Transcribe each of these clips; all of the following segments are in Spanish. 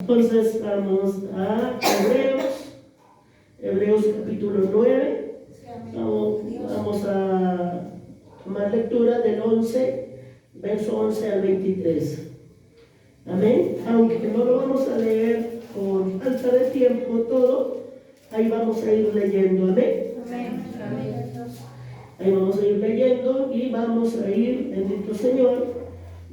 Entonces vamos a Hebreos capítulo 9. Vamos a tomar lectura del 11, verso 11 al 23. Amén. Aunque no lo vamos a leer por falta de tiempo todo, ahí vamos a ir leyendo. Amén. Amén. Ahí vamos a ir leyendo y vamos a ir, bendito Señor,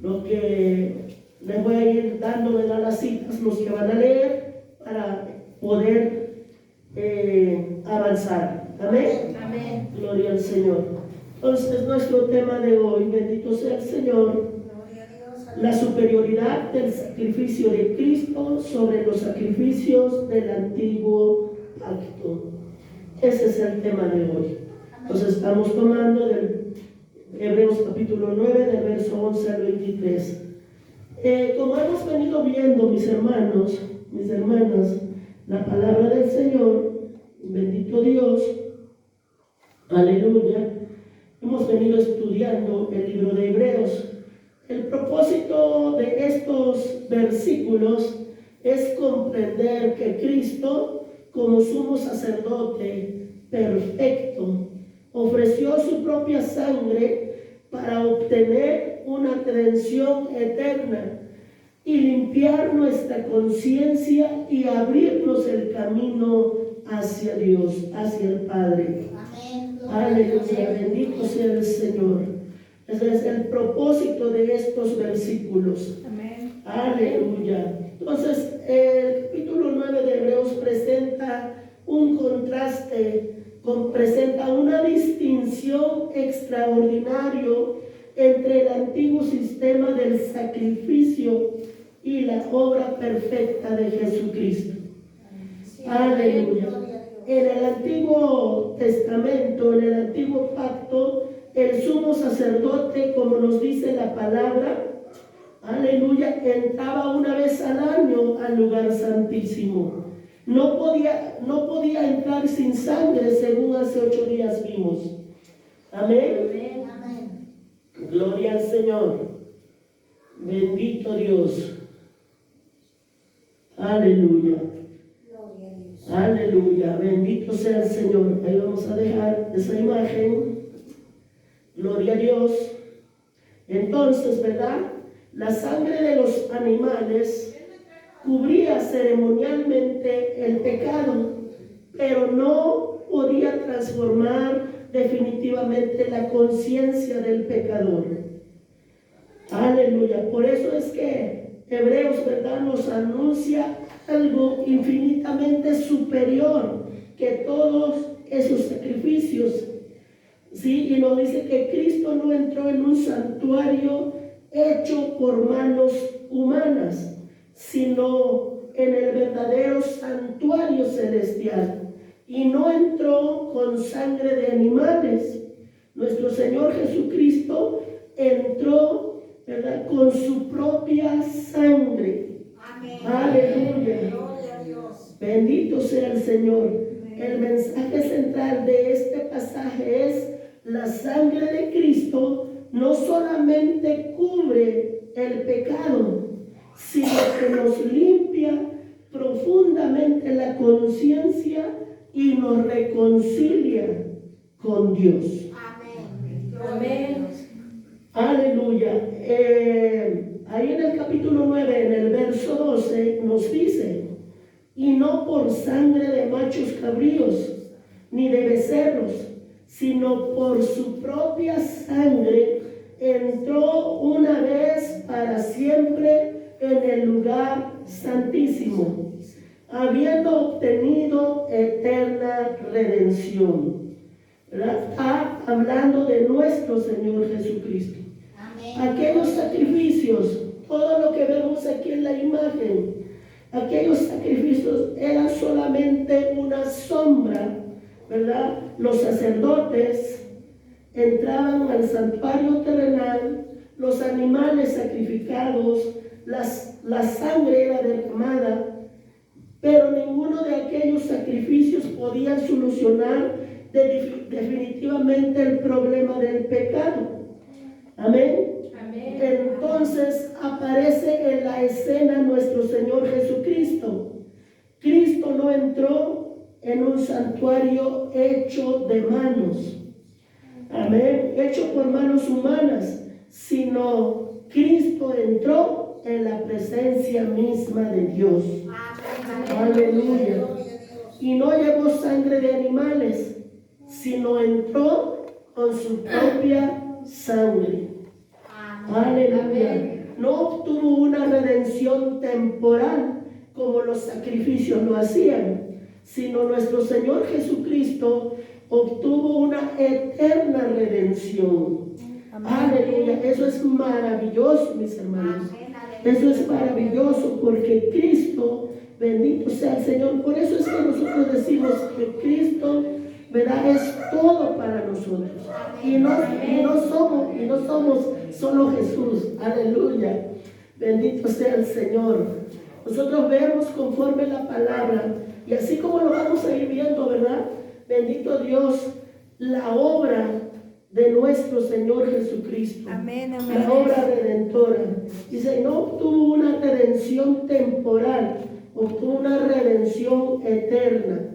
lo que les voy a ir dando de las citas, los que van a leer, para poder avanzar. Amén. Amén. Gloria al Señor. Entonces, nuestro tema de hoy, bendito sea el Señor, la superioridad del sacrificio de Cristo sobre los sacrificios del antiguo pacto. Ese es el tema de hoy. Entonces estamos tomando del Hebreos capítulo 9, del verso 11 al 23. Como hemos venido viendo, mis hermanos, mis hermanas, la palabra del Señor, bendito Dios, aleluya, hemos venido estudiando el libro de Hebreos. El propósito de estos versículos es comprender que Cristo, como sumo sacerdote perfecto, ofreció su propia sangre para obtener una redención eterna y limpiar nuestra conciencia y abrirnos el camino hacia Dios, hacia el Padre. Amén. Aleluya, bendito sea el Señor. Ese es el propósito de estos versículos. Amén. Aleluya. Entonces, el capítulo 9 de Hebreos presenta un contraste, presenta una distinción extraordinaria entre el antiguo sistema del sacrificio y la obra perfecta de Jesucristo. Aleluya. En el Antiguo Testamento, en el Antiguo Pacto, el sumo sacerdote, como nos dice la palabra, aleluya, entraba una vez al año al lugar santísimo. No podía entrar sin sangre, según hace 8 días vimos. Amén. Amén. Gloria al Señor. Bendito Dios. Aleluya. Gloria a Dios. Aleluya. Bendito sea el Señor. Ahí vamos a dejar esa imagen. Gloria a Dios. Entonces, ¿verdad? La sangre de los animales cubría ceremonialmente el pecado, pero no podía transformar definitivamente la conciencia del pecador. Aleluya. Por eso es que Hebreos, ¿verdad?, nos anuncia algo infinitamente superior que todos esos sacrificios. Sí, y nos dice que Cristo no entró en un santuario hecho por manos humanas, sino en el verdadero santuario celestial. Y no entró con sangre de animales. Nuestro Señor Jesucristo entró, ¿verdad?, con su propia sangre. Amén. Aleluya. Gloria a Dios. Bendito sea el Señor. El mensaje central de este pasaje es: la sangre de Cristo no solamente cubre el pecado, sino que nos limpia profundamente la conciencia y nos reconcilia con Dios. Amén. Gloria a Dios. Aleluya. Ahí en el capítulo 9, en el verso 12, nos dice: y no por sangre de machos cabríos, ni de becerros, sino por su propia sangre entró una vez para siempre en el lugar santísimo, habiendo obtenido eterna redención. ¿Verdad? Está hablando de nuestro Señor Jesucristo. Amén. Aquellos sacrificios, todo lo que vemos aquí en la imagen, aquellos sacrificios eran solamente una sombra, ¿verdad? Los sacerdotes entraban al santuario terrenal, los animales sacrificados, la sangre era derramada, pero ninguno de aquellos sacrificios podía solucionar definitivamente el problema del pecado. Amén. Amén. Entonces aparece en la escena nuestro Señor Jesucristo, entró en un santuario hecho de manos. Amén. Hecho por manos humanas, sino Cristo entró en la presencia misma de Dios. Aleluya. Y no llevó sangre de animales, sino entró con su propia sangre. Aleluya. No obtuvo una redención temporal como los sacrificios lo hacían, sino nuestro Señor Jesucristo obtuvo una eterna redención. Aleluya. Eso es maravilloso, mis hermanos. Eso es maravilloso porque Cristo, bendito sea el Señor. Por eso es que nosotros decimos que Cristo, ¿verdad?, es todo para nosotros. Y no somos solo Jesús. Aleluya. Bendito sea el Señor. Nosotros vemos conforme la palabra, y así como lo vamos a ir viendo, ¿verdad? Bendito Dios, la obra de nuestro Señor Jesucristo. Amén, amén. La obra redentora. Dice, no obtuvo una redención temporal, obtuvo una redención eterna.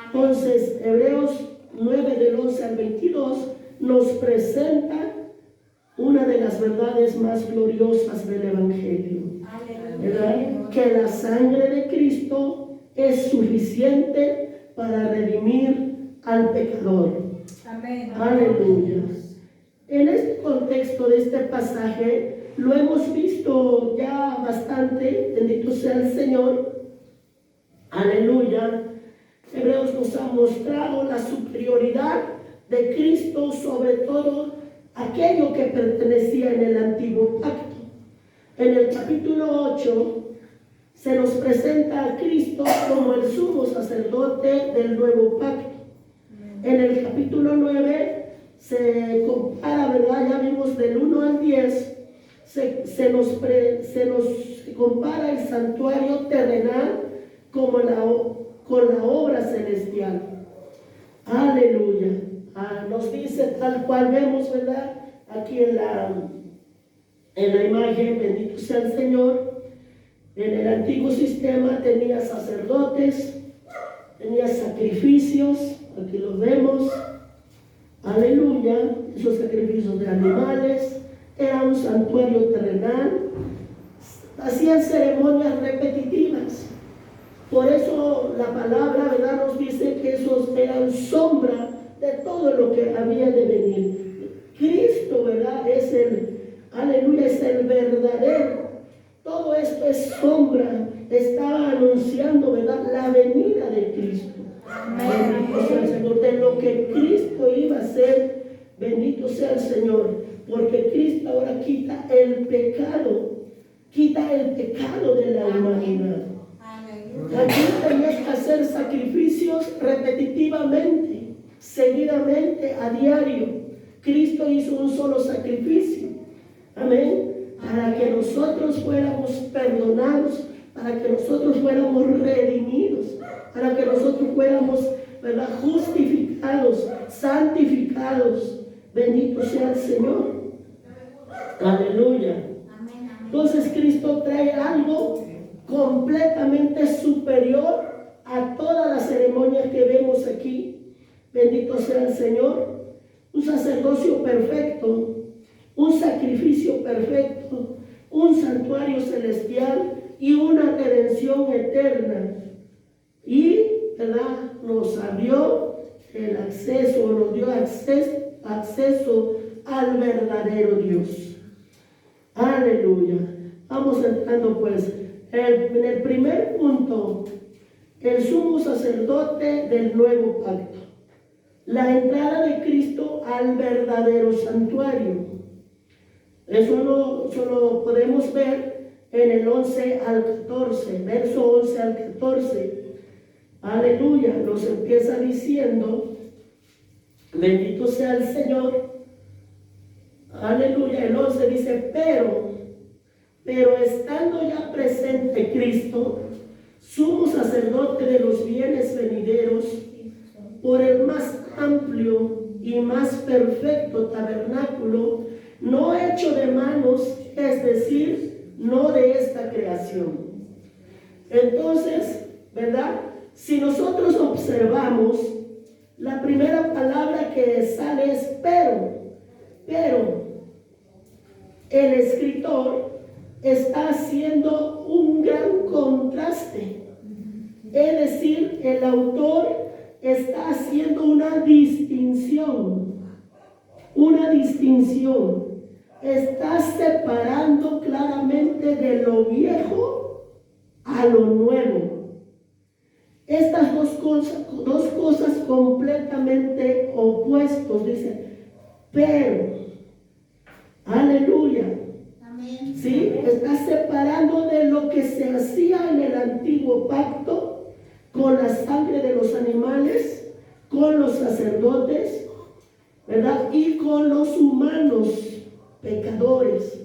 Entonces, Hebreos 9 del 11 al 22 nos presenta una de las verdades más gloriosas del Evangelio, ¿verdad? Que la sangre de Cristo es suficiente para redimir al pecador. Amén. Aleluya. En este contexto de este pasaje lo hemos visto ya bastante, bendito sea el Señor. Aleluya. Hebreos nos ha mostrado la superioridad de Cristo sobre todo aquello que pertenecía en el antiguo pacto. En el capítulo 8 se nos presenta a Cristo como el sumo sacerdote del nuevo pacto. En el capítulo 9 se compara, ¿verdad? Ya vimos del 1 al 10, se nos compara el santuario terrenal con la obra celestial. Aleluya. Nos dice tal cual vemos, ¿verdad? Aquí en la imagen, bendito sea el Señor. En el antiguo sistema tenía sacerdotes, tenía sacrificios, aquí los vemos. Aleluya. Esos sacrificios de animales. Era un santuario terrenal. Hacían ceremonias repetitivas. Por eso la palabra, ¿verdad?, nos dice que esos eran sombra de todo lo que había de venir. Cristo, ¿verdad?, es el verdadero. Todo esto es sombra. Estaba anunciando, ¿verdad?, la venida de Cristo. Bendito sea el Señor, de lo que Cristo iba a hacer. Bendito sea el Señor, porque Cristo ahora quita el pecado de la humanidad. Aquí tenías que hacer sacrificios repetitivamente, seguidamente, a diario. Cristo hizo un solo sacrificio. Amén. Para que nosotros fuéramos perdonados, para que nosotros fuéramos redimidos, para que nosotros fuéramos, ¿verdad?, justificados, santificados. Bendito sea el Señor. Aleluya. Entonces Cristo trae algo completamente superior a todas las ceremonias que vemos aquí. Bendito sea el Señor. Un sacerdocio perfecto, un sacrificio perfecto, un santuario celestial y una redención eterna. Y, ¿verdad?, nos abrió el acceso, nos dio acceso al verdadero Dios. Aleluya. Vamos entrando pues en el primer punto, el sumo sacerdote del nuevo pacto. La entrada de Cristo al verdadero santuario. Eso lo podemos ver en el 11 al 14, verso 11 al 14. Aleluya. Nos empieza diciendo, bendito sea el Señor. Aleluya. El 11 dice, pero estando ya presente Cristo, sumo sacerdote de los bienes venideros, por el más amplio y más perfecto tabernáculo, no hecho de manos, es decir, no de esta creación. Entonces, ¿verdad?, si nosotros observamos, la primera palabra que sale es pero el escritor está haciendo un gran contraste. Es decir, el autor está haciendo una distinción. Está separando claramente de lo viejo a lo nuevo. Estas dos cosas completamente opuestos, dice, pero, aleluya. Amén. ¿Sí? Está separando de lo que se hacía en el antiguo pacto con la sangre de los animales, con los sacerdotes, ¿verdad? Y con los humanos pecadores.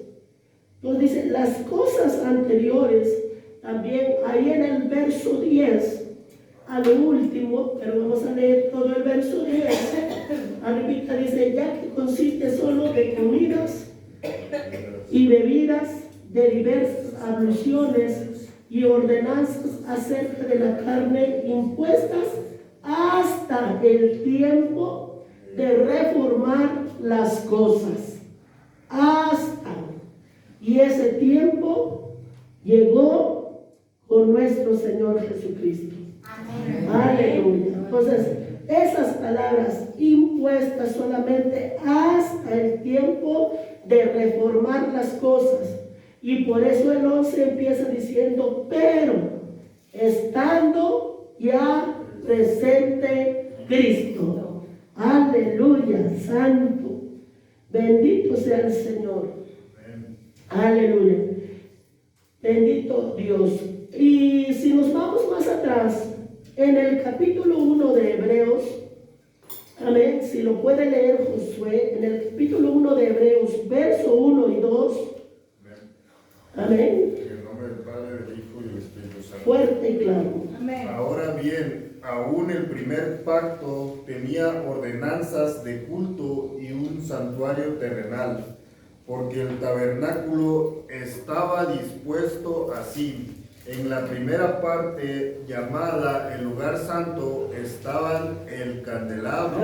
Entonces dice, las cosas anteriores, también ahí en el verso 10, a lo último, pero vamos a leer todo el verso 10, arribita dice, ya que consiste solo de comidas y bebidas de diversas abluciones y ordenanzas acerca de la carne impuestas hasta el tiempo de reformar las cosas. Hasta. Y ese tiempo llegó con nuestro Señor Jesucristo. Amén. Aleluya. Entonces, esas palabras impuestas solamente hasta el tiempo de reformar las cosas. Y por eso el 11 empieza diciendo, pero estando ya presente Cristo. Aleluya, santo. Bendito sea el Señor. Aleluya. Bendito Dios. Y si nos vamos más atrás, en el capítulo 1 de Hebreos, amén, si lo puede leer Josué, en el capítulo 1 de Hebreos, verso 1 y 2, amén. En el nombre del Padre, del Hijo y del Espíritu Santo. Fuerte y claro. Amén. Ahora bien, aún el primer pacto tenía ordenanzas de culto y un santuario terrenal, porque el tabernáculo estaba dispuesto así. En la primera parte, llamada el lugar santo, estaban el candelabro.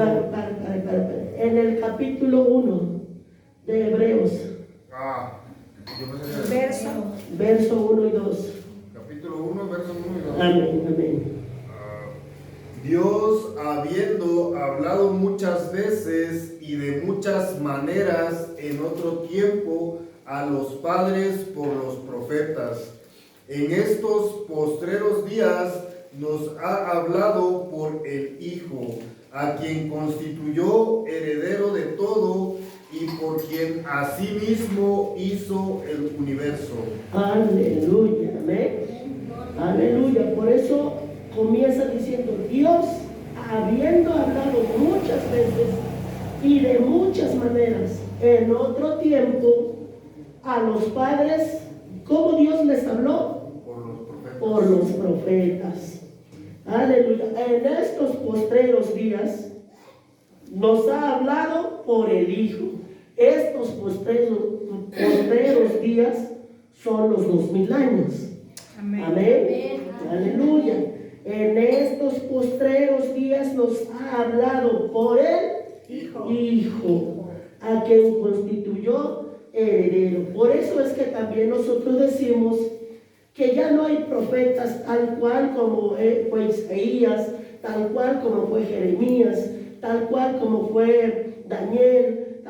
En el capítulo 1 de Hebreos, Yo pensé que era verso 1 y 2. capítulo 1, verso 1 y 2. Amén, amén. Dios, habiendo hablado muchas veces y de muchas maneras en otro tiempo a los padres por los profetas, en estos postreros días nos ha hablado por el Hijo, a quien constituyó heredero de todo y por quien asimismo hizo el universo. Aleluya, amén. Aleluya. Por eso comienza diciendo, Dios, habiendo hablado muchas veces y de muchas maneras en otro tiempo a los padres, ¿cómo Dios les habló? Por los profetas. Aleluya. En estos postreros días nos ha hablado por el Hijo. Estos postreros días son los 2000 años. Amén. Amén. Aleluya. En estos postreros días nos ha hablado por el Hijo, a quien constituyó heredero. Por eso es que también nosotros decimos que ya no hay profetas tal cual como fue Isaías, tal cual como fue Jeremías, tal cual como fue Daniel,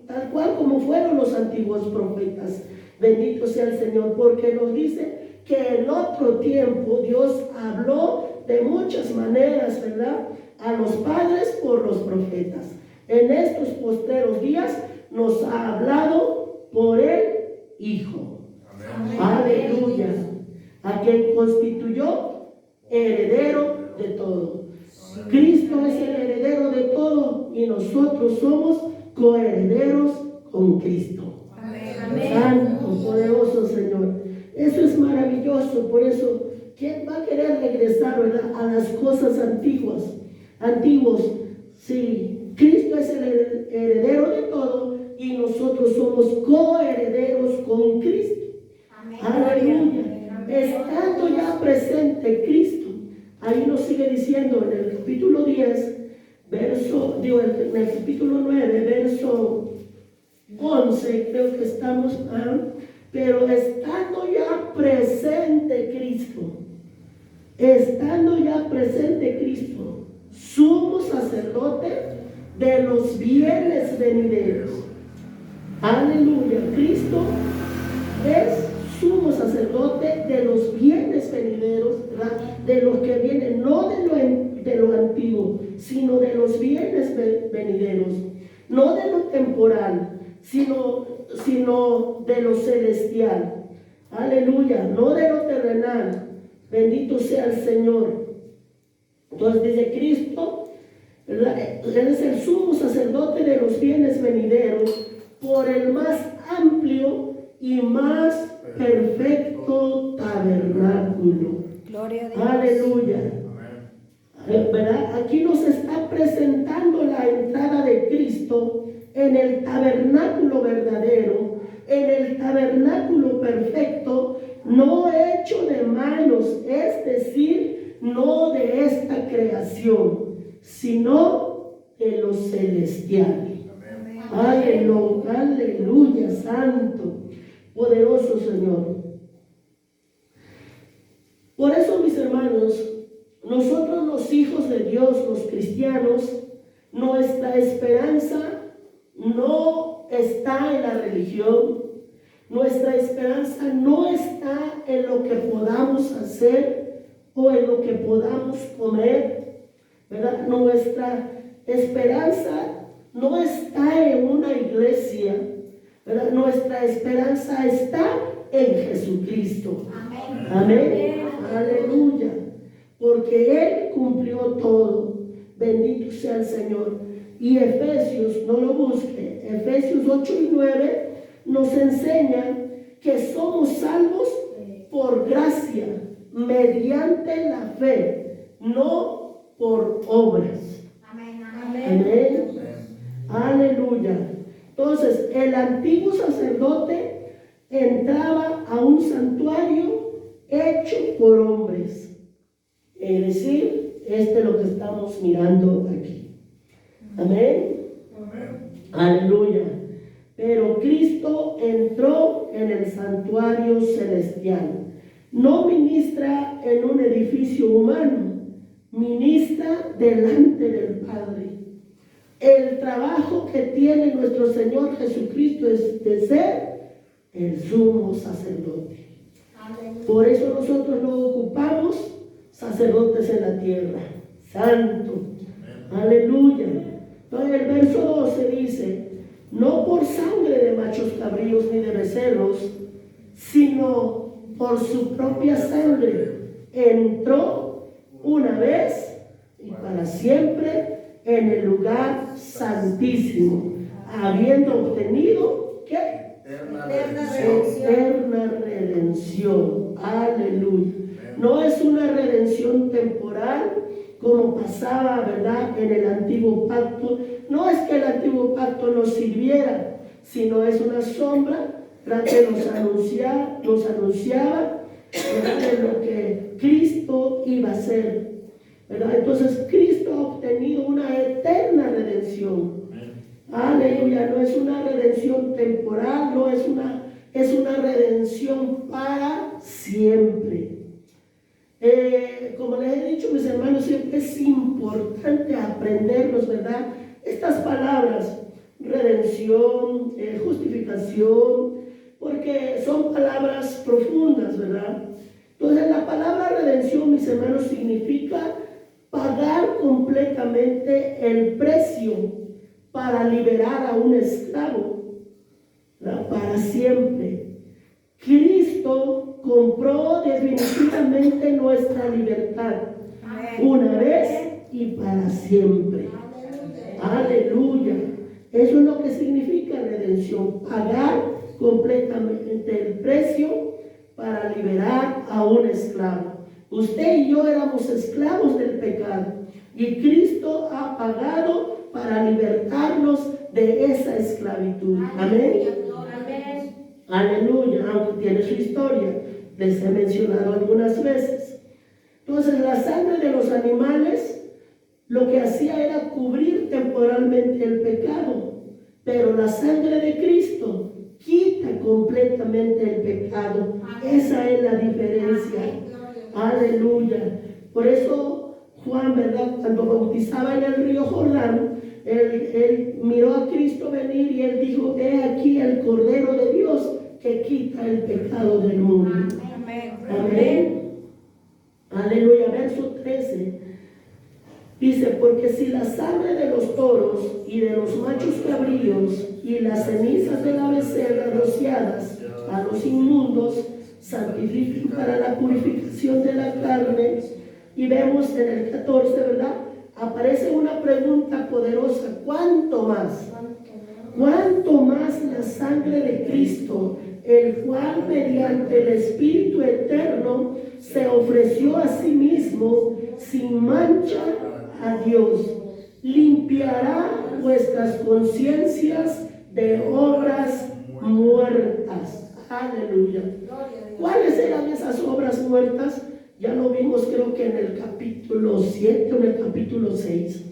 tal cual como fueron los antiguos profetas. Bendito sea el Señor, porque nos dice que en otro tiempo Dios habló de muchas maneras, ¿verdad? A los padres por los profetas. En estos postreros días nos ha hablado por el Hijo. Amén. Aleluya. A quien constituyó heredero de todo. Cristo es el heredero de todo y nosotros somos coherederos con Cristo. Amén. Santo, poderoso Señor. Eso es maravilloso. Por eso, ¿quién va a querer regresar, verdad, a las cosas antiguos? Sí, Cristo es el heredero de todo y nosotros somos coherederos con Cristo. Amén. Aleluya. Estando ya presente Cristo, ahí nos sigue diciendo en el capítulo 10, en el capítulo 9, verso 11, creo que estamos, pero estando ya presente Cristo, sumo sacerdote de los bienes venideros. Aleluya, Cristo es sumo sacerdote de los bienes venideros, ¿verdad? De los que vienen, no de lo antiguo, sino de los bienes venideros, no de lo temporal, sino de lo celestial. Aleluya, no de lo terrenal. Bendito sea el Señor. Entonces dice Cristo, ¿verdad? Él es el sumo sacerdote de los bienes venideros por el más amplio y más perfecto tabernáculo. Gloria a Dios. Aleluya. ¿Verdad? Aquí nos está presentando la entrada de Cristo en el tabernáculo verdadero, en el tabernáculo perfecto, no hecho de manos, es decir, no de esta creación, sino de lo celestial. Aleluya, santo, poderoso Señor. Por eso, mis hermanos, nosotros los hijos de Dios, los cristianos, nuestra esperanza no está en la religión, nuestra esperanza no está en lo que podamos hacer o en lo que podamos comer, ¿verdad? Nuestra esperanza no está en una iglesia, ¿verdad? Nuestra esperanza está en Jesucristo. Amén. Amén. Aleluya. Porque Él cumplió todo. Bendito sea el Señor. Y Efesios, no lo busque, Efesios 8 y 9 nos enseña que somos salvos por gracia, mediante la fe, no por obras. Amén. Amén. Aleluya. Entonces, el antiguo sacerdote entraba a un santuario hecho por hombres. Es decir, este es lo que estamos mirando aquí. Amén. Aleluya. Pero Cristo entró en el santuario celestial. No ministra en un edificio humano, ministra delante del Padre. El trabajo que tiene nuestro Señor Jesucristo es de ser el sumo sacerdote. Por eso nosotros no ocupamos sacerdotes en la tierra. Santo. Aleluya. Entonces el verso 12 dice: no por sangre de machos cabríos ni de becerros, sino por su propia sangre entró una vez y para siempre en el lugar santísimo, habiendo obtenido ¿qué? Eterna redención. Aleluya. No es una redención temporal como pasaba, ¿verdad?, en el antiguo pacto. No es que el antiguo pacto nos sirviera, sino es una sombra, ¿verdad?, que nos anunciaba, ¿verdad?, de lo que Cristo iba a hacer, ¿verdad? Entonces Cristo ha obtenido una eterna redención. Aleluya. No es una redención temporal, no es una redención para siempre. Como les he dicho, mis hermanos, siempre es importante aprenderlos, ¿verdad? Estas palabras, redención, justificación, porque son palabras profundas, ¿verdad? Entonces, la palabra redención, mis hermanos, significa pagar completamente el precio para liberar a un esclavo, ¿verdad?, para siempre. Cristo compró definitivamente nuestra libertad, una vez y para siempre. Aleluya. Eso es lo que significa redención: pagar completamente el precio para liberar a un esclavo. Usted y yo éramos esclavos del pecado y Cristo ha pagado para libertarnos de esa esclavitud. Amén. Aleluya. Aunque tiene su historia, les he mencionado algunas veces. Entonces, Entonces la sangre de los animales lo que hacía era cubrir temporalmente el pecado, pero la sangre de Cristo quita completamente el pecado. Esa es la diferencia. Aleluya. Por eso Juan, ¿verdad? Cuando bautizaba en el río Jordán, él miró a Cristo venir y él dijo: he aquí el Cordero de Dios que quita el pecado del mundo. Amén. Aleluya. Verso 13 dice: porque si la sangre de los toros y de los machos cabríos y las cenizas de la becerra rociadas a los inmundos santifican para la purificación de la carne. Y vemos en el 14, ¿verdad? Aparece una pregunta poderosa: ¿cuánto más? ¿Cuánto más la sangre de Cristo, el cual mediante el Espíritu eterno se ofreció a sí mismo sin mancha a Dios, limpiará vuestras conciencias de obras muertas? Aleluya. ¿Cuáles eran esas obras muertas? Ya lo vimos, creo que en el capítulo 7 o en el capítulo 6.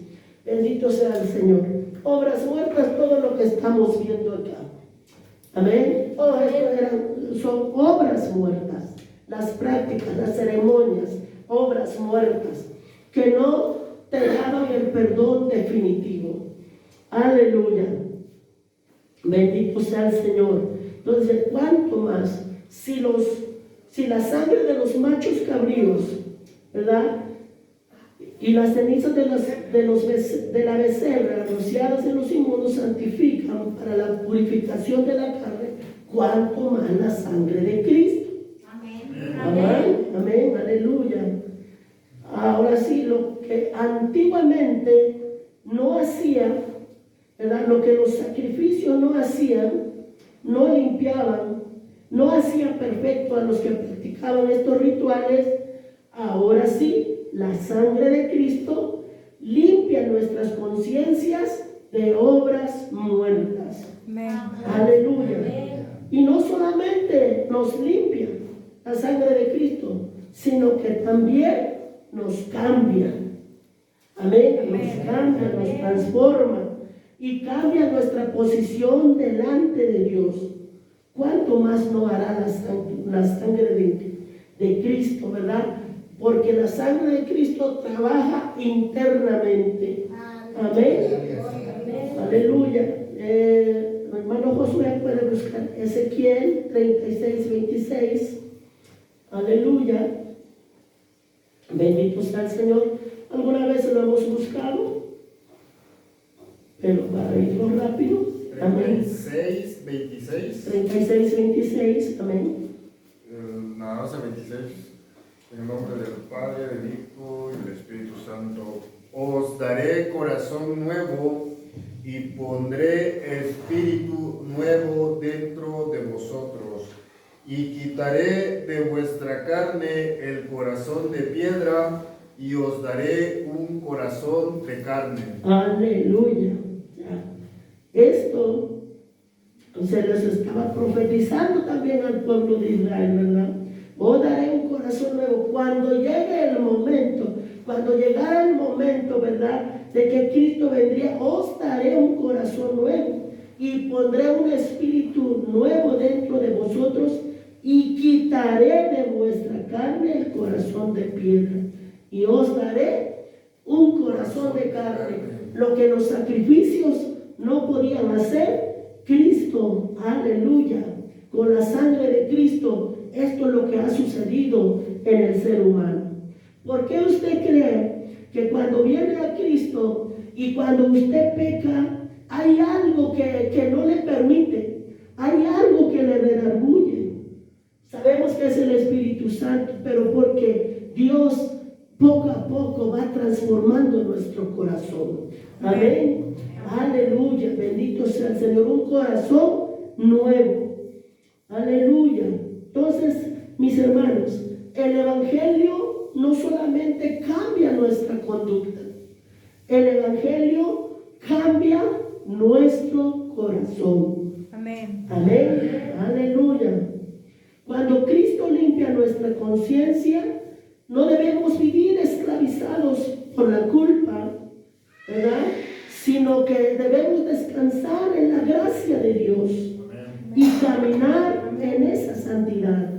Bendito sea el Señor. Obras muertas, todo lo que estamos viendo acá. Amén. Todo esto son obras muertas. Las prácticas, las ceremonias, obras muertas que no te daban el perdón definitivo. Aleluya. Bendito sea el Señor. Entonces, ¿cuánto más? Si la sangre de los machos cabríos, ¿verdad? Y las cenizas de la becerra rociadas en los inmundos santifican para la purificación de la carne, ¿cuánto más la sangre de Cristo? Amén. Amén. Amén. Aleluya. Ahora sí, lo que antiguamente no hacía, ¿verdad? Lo que los sacrificios no hacían, no limpiaban, no hacían perfecto a los que practicaban estos rituales. Ahora sí, la sangre de Cristo limpia nuestras conciencias de obras muertas. Amén. Aleluya. Y no solamente nos limpia la sangre de Cristo, sino que también nos cambia. Amén. Nos cambia, nos transforma y cambia nuestra posición delante de Dios. ¿Cuánto más no hará la sangre de Cristo, verdad? Porque la sangre de Cristo trabaja internamente. Amén. Aleluya. Hermano Josué puede buscar Ezequiel 36:26. Aleluya. Bendito sea el Señor. ¿Alguna vez lo hemos buscado? Pero para irlo rápido. Amén. 36:26. 36:26. Amén. Nada más el 26. En el nombre del Padre, del Hijo y del Espíritu Santo. Os daré corazón nuevo y pondré espíritu nuevo dentro de vosotros. Y quitaré de vuestra carne el corazón de piedra y os daré un corazón de carne. Aleluya. Esto se les estaba profetizando también al pueblo de Israel, ¿verdad? Os daré un corazón nuevo. Cuando llegue el momento, cuando llegara el momento, ¿verdad?, de que Cristo vendría, os daré un corazón nuevo y pondré un espíritu nuevo dentro de vosotros y quitaré de vuestra carne el corazón de piedra y os daré un corazón de carne. Lo que los sacrificios no podían hacer, Cristo, aleluya, con la sangre de Cristo, esto es lo que ha sucedido en el ser humano. ¿Por qué usted cree que cuando viene a Cristo y cuando usted peca, hay algo que no le permite, hay algo que le redarguye? Sabemos que es el Espíritu Santo, pero porque Dios poco a poco va transformando nuestro corazón. Amén. Aleluya. Bendito sea el Señor. Un corazón nuevo. Aleluya. Entonces, mis hermanos, el Evangelio no solamente cambia nuestra conducta, el Evangelio cambia nuestro corazón. Amén. Amén. Aleluya. Cuando Cristo limpia nuestra conciencia, no debemos vivir esclavizados por la culpa, ¿verdad? Sino que debemos descansar en la gracia de Dios y caminar en esa santidad.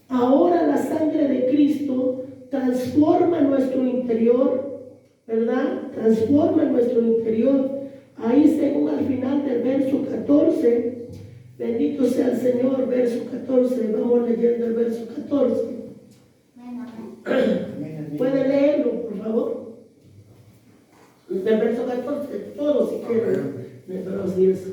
Ahora la sangre de Cristo transforma nuestro interior, ¿verdad? Transforma nuestro interior. Ahí según al final del verso 14, bendito sea el Señor, verso 14, vamos leyendo el verso 14. ¿Puede leerlo, por favor? Del verso 14, todo si quieren, pero sí es.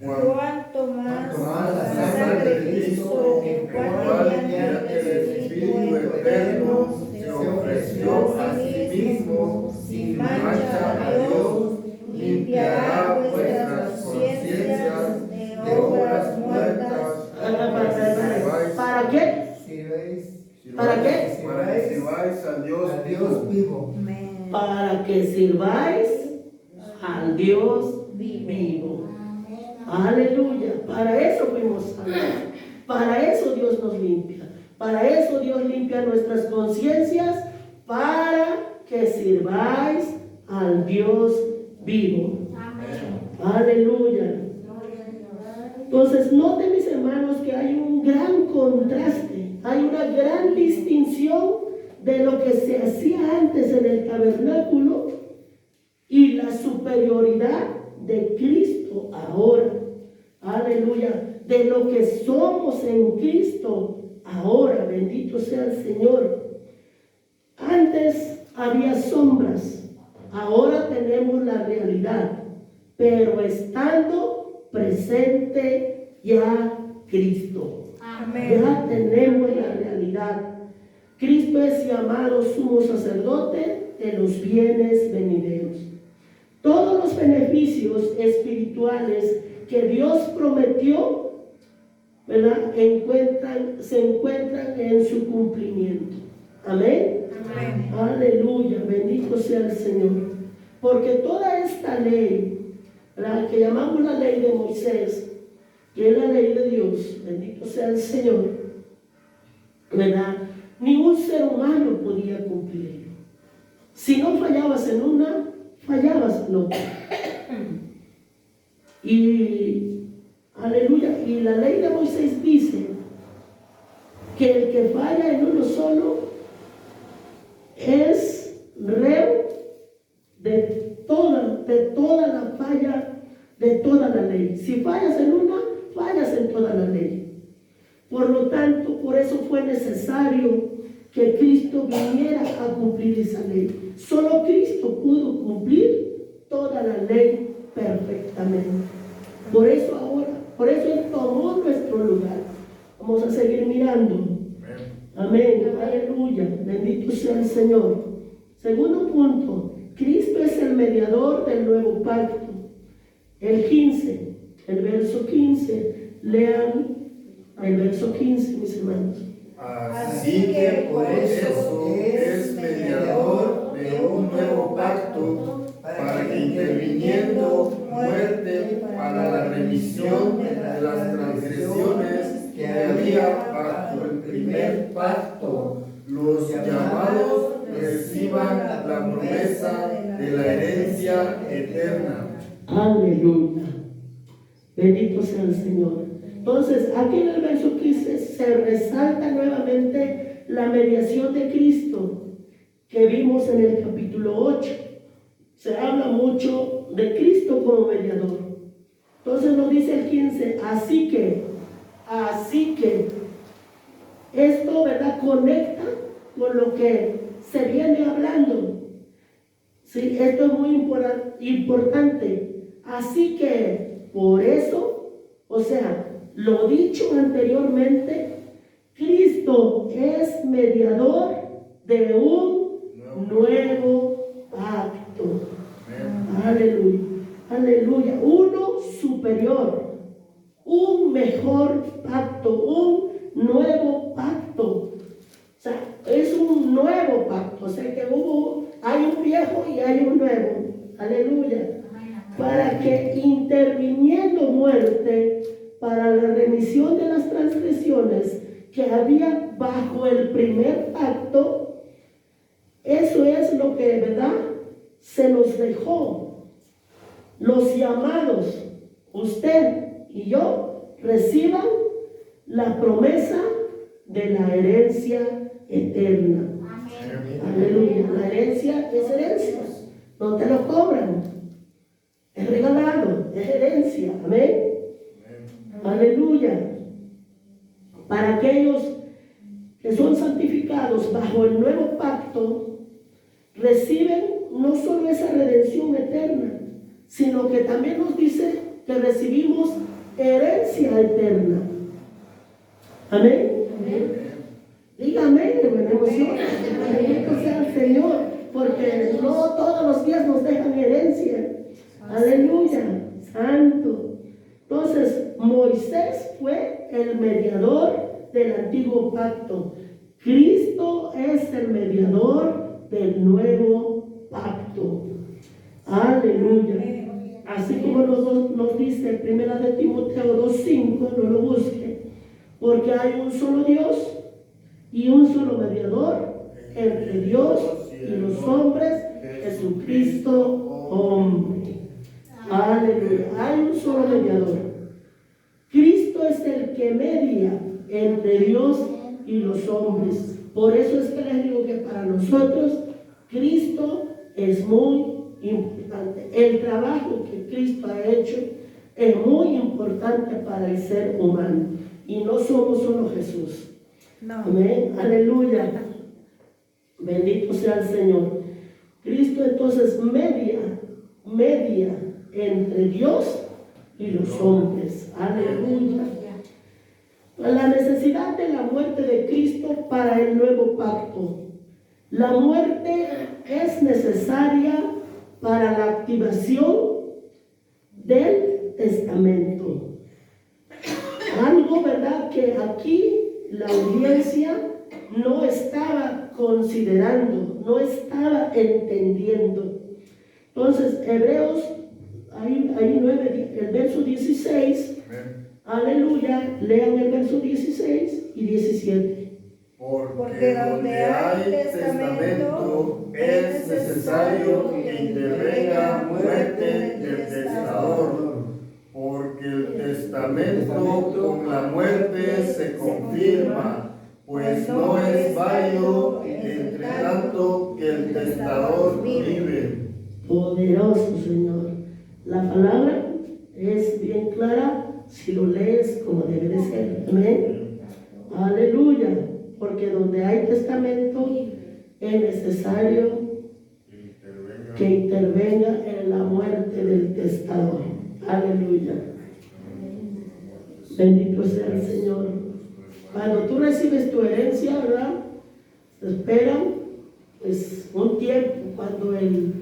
Cuanto más la la sangre de Cristo, el cual mediante el Espíritu eterno se ofreció a sí mismo sin mancha a Dios, limpiará vuestras conciencias de obras muertas. ¿Para qué? ¿Para qué? Para que sirváis al Dios vivo. Para que sirváis al Dios vivo. Aleluya. Para eso fuimos salvados. Para eso Dios nos limpia. Para eso Dios limpia nuestras conciencias. Para que sirváis al Dios vivo. Aleluya. Entonces, noten mis hermanos que hay un gran contraste, hay una gran distinción de lo que se hacía antes en el tabernáculo y la superioridad de Cristo ahora. Aleluya. De lo que somos en Cristo ahora. Bendito sea el Señor. Antes había sombras, ahora tenemos la realidad, pero estando presente ya Cristo. Amén. Ya tenemos la realidad. Cristo es llamado sumo sacerdote de los bienes venideros. Todos los beneficios espirituales que Dios prometió, ¿verdad? Se encuentran en su cumplimiento. Amén. Amén. Aleluya, bendito sea el Señor. Porque toda esta ley, la que llamamos la ley de Moisés, que es la ley de Dios, bendito sea el Señor, ¿verdad? Ningún ser humano podía cumplirlo. Si no fallabas en una, fallabas en otra. Y, aleluya, y la ley de Moisés dice que el que falla en uno solo es reo de toda la falla, de toda la ley. Si fallas en una, fallas en toda la ley. Por lo tanto, por eso fue necesario que Cristo viniera a cumplir esa ley. Solo Cristo pudo cumplir toda la ley perfectamente. Por eso Él tomó nuestro lugar. Vamos a seguir mirando. Amén. Aleluya. Bendito sea el Señor. Segundo punto. Cristo es el mediador del nuevo pacto. El verso 15. Lean el verso 15, mis hermanos. Así que por eso es mediador de un nuevo pacto, para que interviniendo muerte para la remisión de las transgresiones que había bajo el primer pacto, los llamados reciban la promesa de la herencia eterna. Aleluya. Bendito sea el Señor. Entonces, aquí en el verso 15 se resalta nuevamente la mediación de Cristo que vimos en el capítulo 8. Se habla mucho de Cristo como mediador. Entonces nos dice el 15, así que, esto, ¿verdad?, conecta con lo que se viene hablando. Sí, esto es muy importante. Así que, por eso, o sea, lo dicho anteriormente, Cristo es mediador de un nuevo pacto. Aleluya, aleluya. Uno superior, un mejor pacto, un nuevo pacto. O sea, es un nuevo pacto. O sea que hay un viejo y hay un nuevo. Aleluya. Para que interviniendo muerte para la remisión de las transgresiones que había bajo el primer pacto, lo que, ¿verdad?, se nos dejó. Los llamados, usted y yo, reciban la promesa de la herencia eterna. Aleluya. La herencia es herencia. No te lo cobran. Es regalado, es herencia. Amén. Aleluya. Para aquellos que son santificados bajo el nuevo pacto, reciben no solo esa redención eterna, sino que también nos dice que recibimos herencia eterna. Amén. Dígame, me emociona. Bendito sea el Señor, porque no todos los días nos dejan herencia. Aleluya, santo. Entonces, Moisés fue el mediador del antiguo pacto. Cristo es el mediador del nuevo pacto. Aleluya. Así como nos dice 1 de Timoteo 2:5, no lo busque, porque hay un solo Dios y un solo mediador entre Dios y los hombres, Jesucristo hombre. Aleluya. Hay un solo mediador. Cristo es el que media entre Dios y los hombres. Por eso es que les digo que para nosotros Cristo es muy importante. El trabajo que Cristo ha hecho es muy importante para el ser humano. Y no somos solo Jesús. No. Amén. Aleluya. Bendito sea el Señor. Cristo entonces media entre Dios y los hombres. Aleluya. La necesidad de la muerte de Cristo para el nuevo pacto. La muerte es necesaria para la activación del testamento. Algo, ¿verdad?, que aquí la audiencia no estaba considerando, no estaba entendiendo. Entonces, Hebreos, ahí 9, el verso 16, aleluya, lean el verso 16 y 17. Porque donde hay testamento es necesario que intervenga muerte del testador, porque el testamento con la muerte se confirma, pues no es válido entre tanto que el testador vive. Poderoso Señor. La palabra es bien clara si lo lees como debe de ser. Amén. Aleluya. Porque donde hay testamento es necesario que intervenga en la muerte del testador. Aleluya. Bendito sea el Señor. Cuando tú recibes tu herencia, ¿verdad?, te esperan pues un tiempo cuando el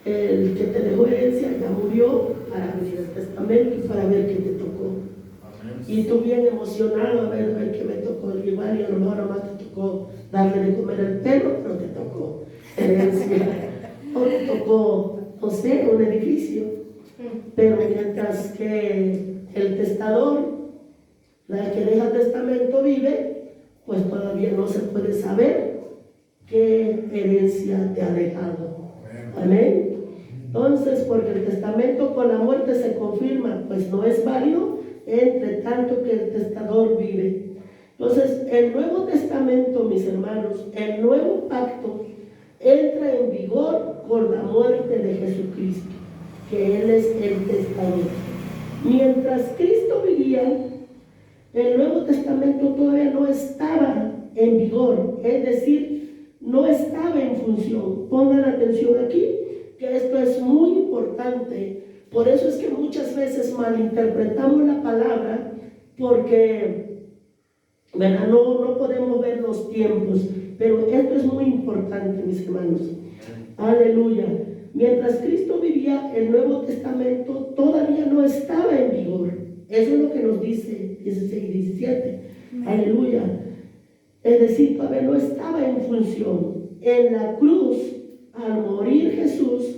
que te dejó herencia ya murió, para abrir el testamento y para ver qué te tocó. Y tú bien emocionado a ver qué me tocó. Igual y a lo mejor nomás te tocó darle de comer el perro, pero te tocó herencia. O te tocó, no sé, un edificio. Pero mientras que el testador, la que deja testamento, vive, pues todavía no se puede saber qué herencia te ha dejado. Amén. Entonces, porque el testamento con la muerte se confirma, pues no es válido entre tanto que el testador vive. Entonces, el Nuevo Testamento, mis hermanos, el nuevo pacto entra en vigor con la muerte de Jesucristo, que Él es el testador. Mientras Cristo vivía, el Nuevo Testamento todavía no estaba en vigor, es decir, no estaba en función. Pongan atención aquí, que esto es muy importante. Por eso es que muchas veces malinterpretamos la palabra, porque, ¿verdad?, no podemos ver los tiempos, pero esto es muy importante, mis hermanos. Aleluya. Mientras Cristo vivía, el Nuevo Testamento todavía no estaba en vigor. Eso es lo que nos dice 16 y 17. Aleluya. Es decir, todavía no estaba en función. En la cruz, al morir Jesús,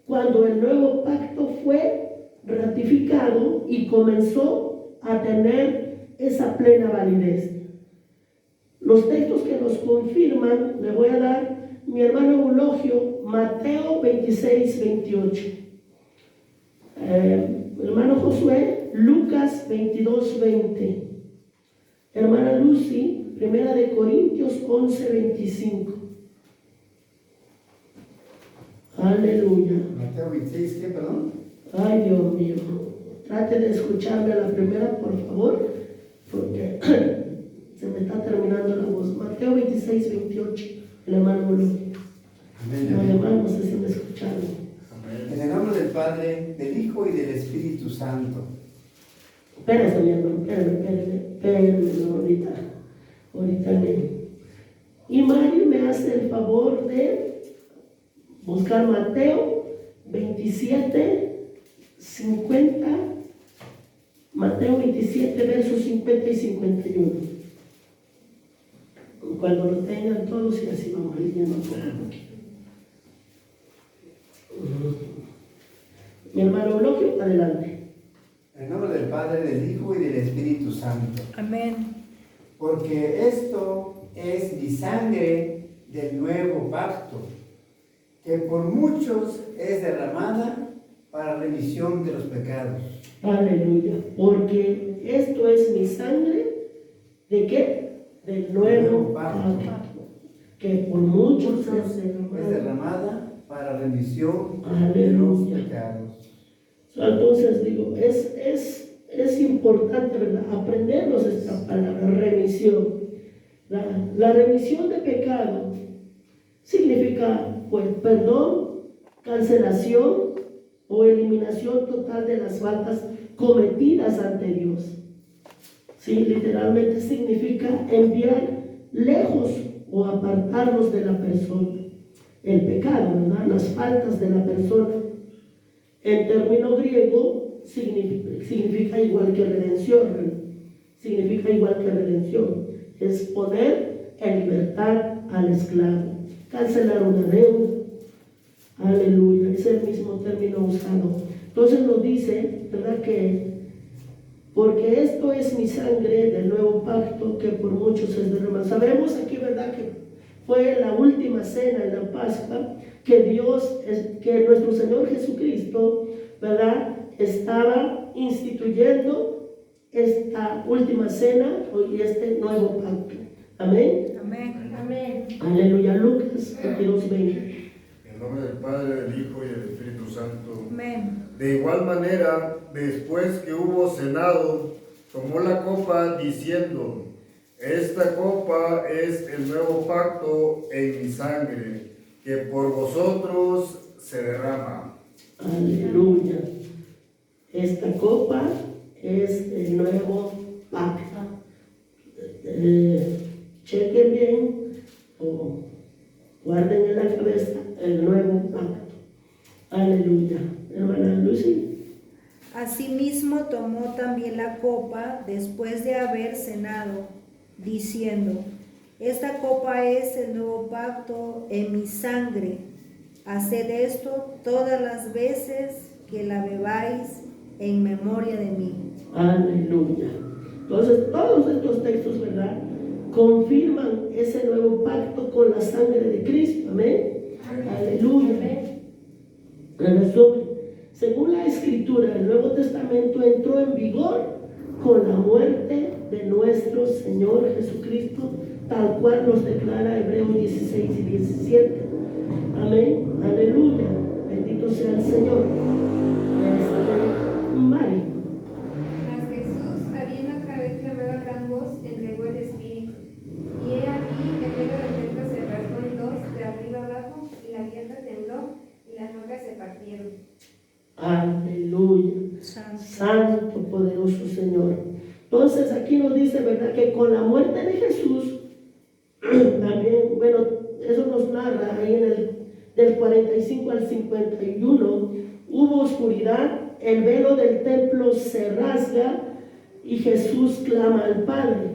cuando el nuevo pacto fue ratificado y comenzó a tener esa plena validez. Los textos que nos confirman, le voy a dar, mi hermano Eulogio Eulogio, Mateo 26, 28. Hermano Josué, Lucas 22, 20. Hermana Lucy, Primera de Corintios 11, 25. Aleluya. Mateo 26, ¿qué, perdón? Ay, Dios mío. Trate de escucharme a la primera, por favor, porque se me está terminando la voz. Mateo 26, 28. El hermano Lucy. Amén. Los demás no sé si me escucharon. En el nombre del Padre, del Hijo y del Espíritu Santo. Espérense, mi hermano, espérenme, ahorita bien. Y Mario me hace el favor de buscar Mateo 27, 50, Mateo 27, versos 50 y 51. Cuando lo tengan todos y así vamos leyendo poco a poquito. Mi hermano Eulogio, adelante. En el nombre del Padre, del Hijo y del Espíritu Santo. Amén. Porque esto es mi sangre del nuevo pacto, que por muchos es derramada para remisión de los pecados. Aleluya. Porque esto es mi sangre, ¿de qué? Del nuevo pacto, que por muchos Es derramada para remisión de los Aleluya. pecados. Entonces digo, es importante, ¿verdad?, aprendernos esta palabra, remisión. La remisión de pecado significa, pues, perdón, cancelación o eliminación total de las faltas cometidas ante Dios. Sí, literalmente significa enviar lejos o apartarnos de la persona. El pecado, ¿verdad?, las faltas de la persona. En término griego significa igual que redención. Significa igual que redención. Es poner en libertad al esclavo, cancelar una deuda. Aleluya, es el mismo término usado. Entonces nos dice, ¿verdad?, que porque esto es mi sangre del nuevo pacto que por muchos es derramada. Sabemos aquí, ¿verdad?, que fue la última cena en la Pascua, que que nuestro Señor Jesucristo, ¿verdad?, estaba instituyendo esta última cena y este nuevo pacto. Amén. Amén. Amén. Aleluya. Lucas 22, 20. En nombre del Padre, del Hijo y del Espíritu Santo. Amén. De igual manera, después que hubo cenado, tomó la copa diciendo: esta copa es el nuevo pacto en mi sangre, que por vosotros se derrama. Aleluya. Esta copa es el nuevo pacto. Chequen bien o guarden en la cabeza el nuevo pacto. Aleluya. Hermana Lucy. Asimismo tomó también la copa después de haber cenado, diciendo: esta copa es el nuevo pacto en mi sangre. Haced esto todas las veces que la bebáis en memoria de mí. Aleluya. Entonces, todos estos textos, ¿verdad?, confirman ese nuevo pacto con la sangre de Cristo. Amén. Aleluya. En resumen, según la Escritura, el Nuevo Testamento entró en vigor con la muerte de nuestro Señor Jesucristo, tal cual nos declara Hebreos 16 y 17. Amén. Aleluya. Bendito sea el Señor. Mari. Mas Jesús, habiendo otra vez clamado a gran voz, entregó el Espíritu. Y he aquí, el velo del templo se rasgó en dos, de arriba abajo, y la tierra tembló, y las rocas se partieron. Aleluya. Santo. Santo, poderoso Señor. Entonces aquí nos dice, ¿verdad?, que con la muerte de Jesús, también, bueno, eso nos narra ahí en del 45 al 51, hubo oscuridad, el velo del templo se rasga y Jesús clama al Padre.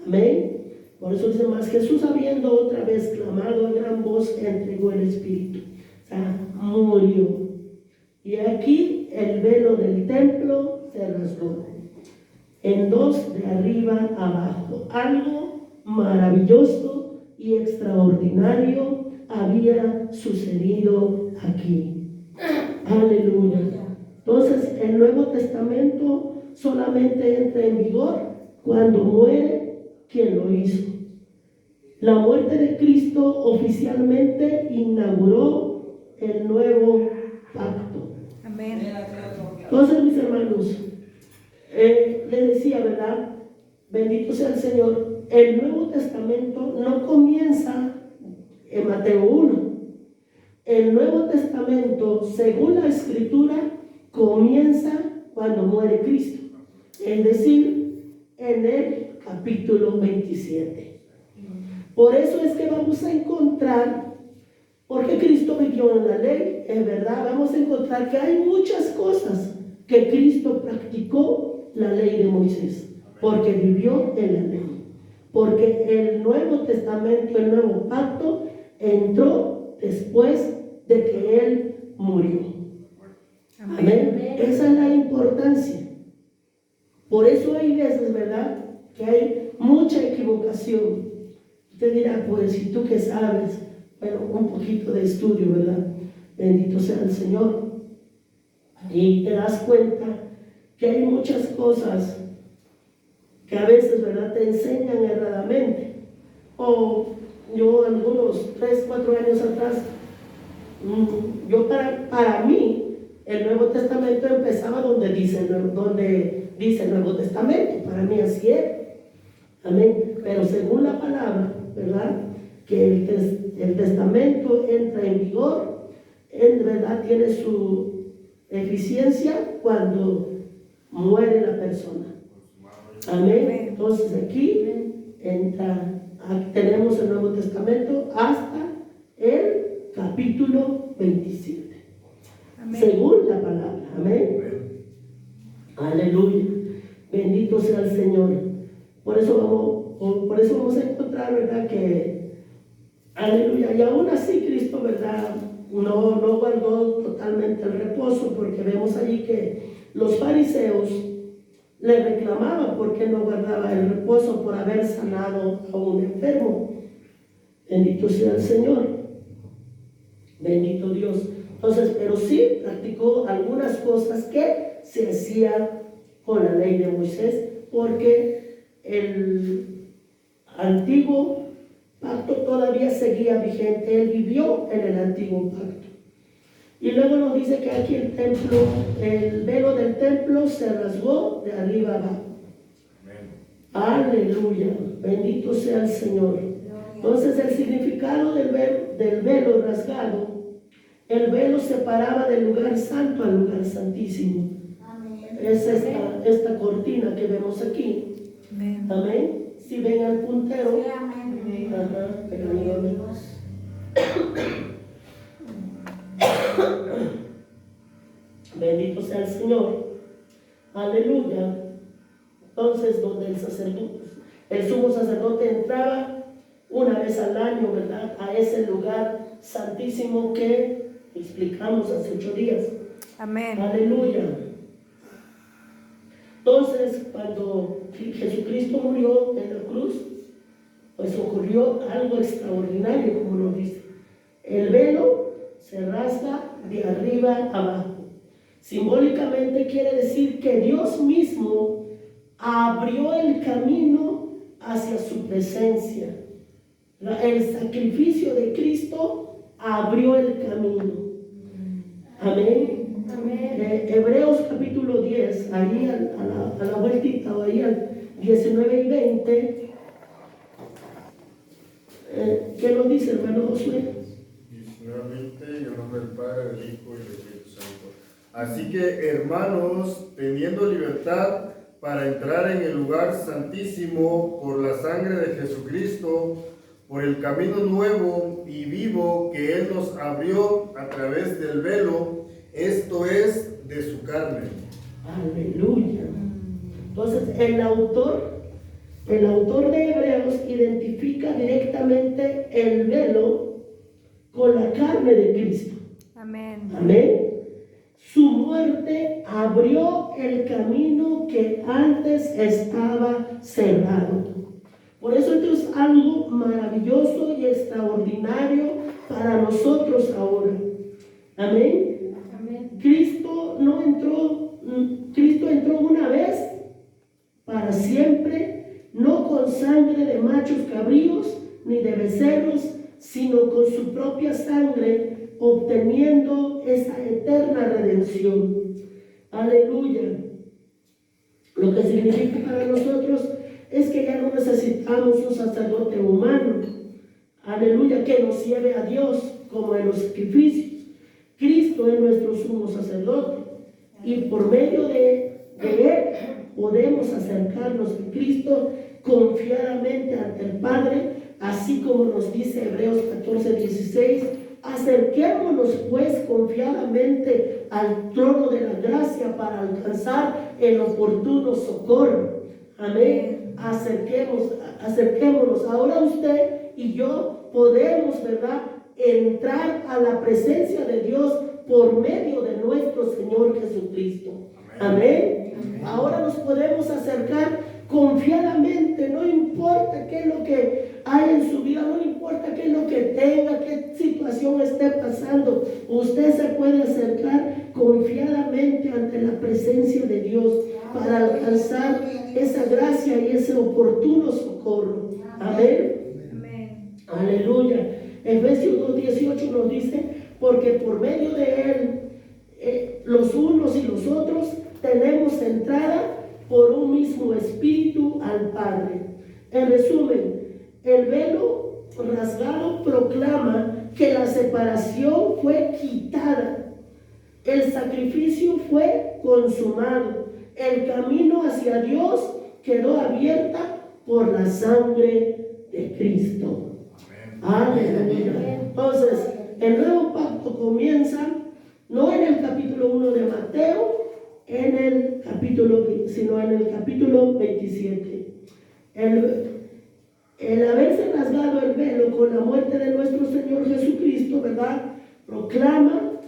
Amén. Por eso dice más, Jesús habiendo otra vez clamado a gran voz, entregó el Espíritu. O sea, murió. Y aquí el velo del templo se rasgó en dos, de arriba abajo. Algo maravilloso y extraordinario había sucedido aquí. Aleluya. Entonces, el Nuevo Testamento solamente entra en vigor cuando muere quien lo hizo. La muerte de Cristo oficialmente inauguró el nuevo pacto. Amén. Entonces, mis hermanos, les decía, ¿verdad? Bendito sea el Señor. El Nuevo Testamento no comienza en Mateo 1. El Nuevo Testamento, según la Escritura, comienza cuando muere Cristo, es decir, en el capítulo 27. Por eso es que vamos a encontrar, porque Cristo vivió en la ley, es verdad, vamos a encontrar que hay muchas cosas que Cristo practicó la ley de Moisés, porque vivió en la ley, porque el Nuevo Testamento, el Nuevo Pacto, entró después de que Él murió. Amén. Esa es la importancia. Por eso hay veces, ¿verdad?, que hay mucha equivocación. Usted dirá, pues, ¿y tú qué sabes? Bueno, un poquito de estudio, ¿verdad? Bendito sea el Señor. Y te das cuenta que hay muchas cosas que a veces, ¿verdad?, te enseñan erradamente. O yo, algunos 3, 4 años atrás, para mí, el Nuevo Testamento empezaba donde dice el Nuevo Testamento. Para mí así es. Amén. Pero según la palabra, ¿verdad?, que el testamento entra en vigor, en verdad tiene su eficiencia cuando muere la persona. Amén. Entonces aquí tenemos el Nuevo Testamento hasta el capítulo 27. Amén. Según la palabra. Amén. Aleluya. Bendito sea el Señor. Por eso vamos a encontrar, ¿verdad?, que, aleluya, y aún así Cristo, ¿verdad?, no guardó totalmente el reposo, porque vemos allí que los fariseos le reclamaban porque no guardaba el reposo por haber sanado a un enfermo. Bendito sea el Señor. Bendito Dios. Entonces, pero sí practicó algunas cosas que se hacían con la ley de Moisés, porque el antiguo pacto todavía seguía vigente. Él vivió en el antiguo pacto. Y luego nos dice que aquí el velo del templo se rasgó de arriba abajo. Aleluya. Bendito sea el Señor. Entonces, el significado del velo rasgado, el velo separaba del lugar santo al lugar santísimo. Es esta cortina que vemos aquí. Amén. Amén. Si ven al puntero. Sí, amén. Ajá, pero bendito sea el Señor. Aleluya. Entonces, donde el sumo sacerdote entraba una vez al año, ¿verdad?, a ese lugar santísimo que explicamos hace 8 días. Amén. Aleluya. Entonces, cuando Jesucristo murió en la cruz, pues ocurrió algo extraordinario, como nos dice. El velo se rasga de arriba abajo. Simbólicamente quiere decir que Dios mismo abrió el camino hacia su presencia. El sacrificio de Cristo abrió el camino. Amén. Amén. Hebreos capítulo 10, ahí a la vueltita, o ahí al 19 y 20. ¿Qué nos dice, hermano Josué? 19:20, en el nombre del Padre, del Hijo y del Espíritu Santo. Así que, hermanos, teniendo libertad para entrar en el lugar santísimo por la sangre de Jesucristo, por el camino nuevo y vivo que Él nos abrió a través del velo, esto es, de su carne. Aleluya. Entonces, el autor de Hebreos identifica directamente el velo con la carne de Cristo. Amén. Amén. Su muerte abrió el camino que antes estaba cerrado. Por eso esto es algo maravilloso y extraordinario para nosotros ahora. Amén. Amén. Cristo entró una vez para siempre, no con sangre de machos cabríos ni de becerros, sino con su propia sangre, obteniendo esa eterna redención. Aleluya. Lo que significa para nosotros es que ya no necesitamos un sacerdote humano, aleluya, que nos lleve a Dios como en los sacrificios. Cristo es nuestro sumo sacerdote y por medio de Él podemos acercarnos a Cristo confiadamente ante el Padre, así como nos dice Hebreos 14:16. Acerquémonos pues confiadamente al trono de la gracia para alcanzar el oportuno socorro. Amén. Acerquémonos. Ahora usted y yo podemos, ¿verdad?, entrar a la presencia de Dios por medio de nuestro Señor Jesucristo. Amén. Ahora nos podemos acercar confiadamente, no importa qué es lo que hay en su vida, no importa qué es lo que tenga, qué situación esté pasando, usted se puede acercar confiadamente ante la presencia de Dios para alcanzar esa gracia y ese oportuno socorro. Amén. Amén. Aleluya. Efesios 2:18 nos dice, porque por medio de Él, los unos y los otros tenemos entrada por un mismo espíritu al Padre. En resumen, el velo rasgado proclama que la separación fue quitada, el sacrificio fue consumado, el camino hacia Dios quedó abierta por la sangre de Cristo. Aleluya. Entonces, el nuevo pacto comienza no en el capítulo 1 de Mateo, sino en el capítulo 27. El haberse rasgado el velo con la muerte de nuestro Señor Jesucristo, ¿verdad?, proclama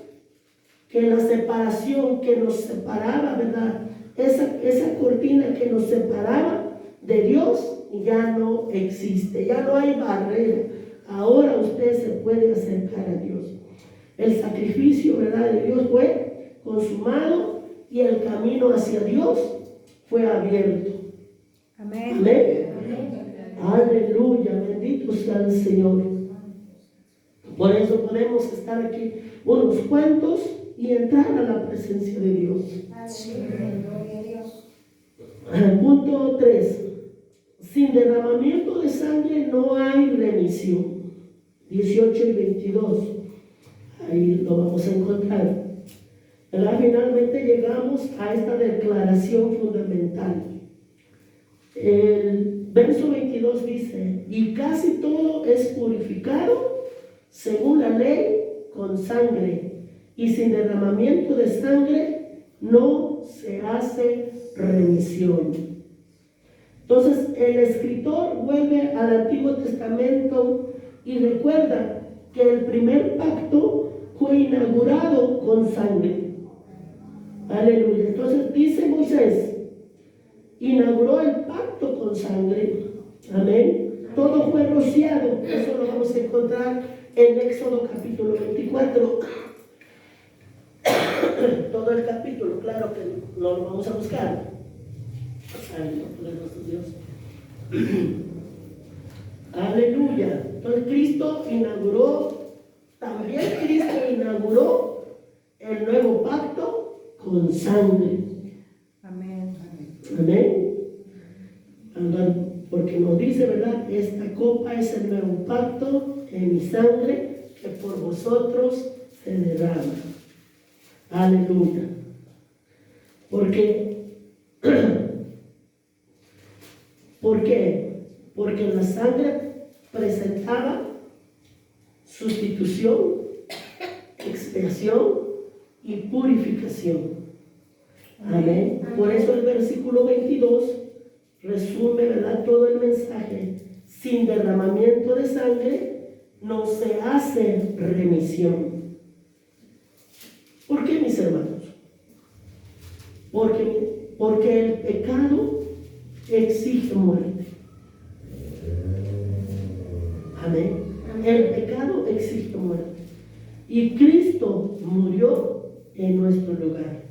que la separación que nos separaba, ¿verdad?, esa cortina que nos separaba de Dios ya no existe, ya no hay barrera. Ahora usted se puede acercar a Dios. El sacrificio, ¿verdad?, de Dios fue consumado y el camino hacia Dios fue abierto. Amén. Amén. Aleluya, bendito sea el Señor. Por eso podemos estar aquí unos cuantos y entrar a la presencia de Dios. Punto 3. Sin derramamiento de sangre no hay remisión. 18 y 22. Ahí lo vamos a encontrar. Finalmente llegamos a esta declaración fundamental. El verso 22 dice, y casi todo es purificado según la ley con sangre, y sin derramamiento de sangre no se hace remisión. Entonces el escritor vuelve al Antiguo Testamento y recuerda que el primer pacto fue inaugurado con sangre. Aleluya. Entonces dice Moisés, inauguró el pacto con sangre. Amén. Todo fue rociado. Eso lo vamos a encontrar en Éxodo capítulo 24. Todo el capítulo, claro que no lo vamos a buscar. Ay, no, poderoso Dios. Aleluya. Entonces Cristo inauguró el nuevo pacto con sangre. Amén. Amén. Porque nos dice, ¿verdad?, esta copa es el nuevo pacto en mi sangre que por vosotros se derrama. Aleluya. ¿Por qué? Porque la sangre presentaba sustitución, expiación y purificación. Amén. Por eso el versículo 22 resume, ¿verdad?, todo el mensaje. Sin derramamiento de sangre no se hace remisión. ¿Por qué, mis hermanos? Porque el pecado exige muerte. Amén. El pecado exige muerte. Y Cristo murió en nuestro lugar.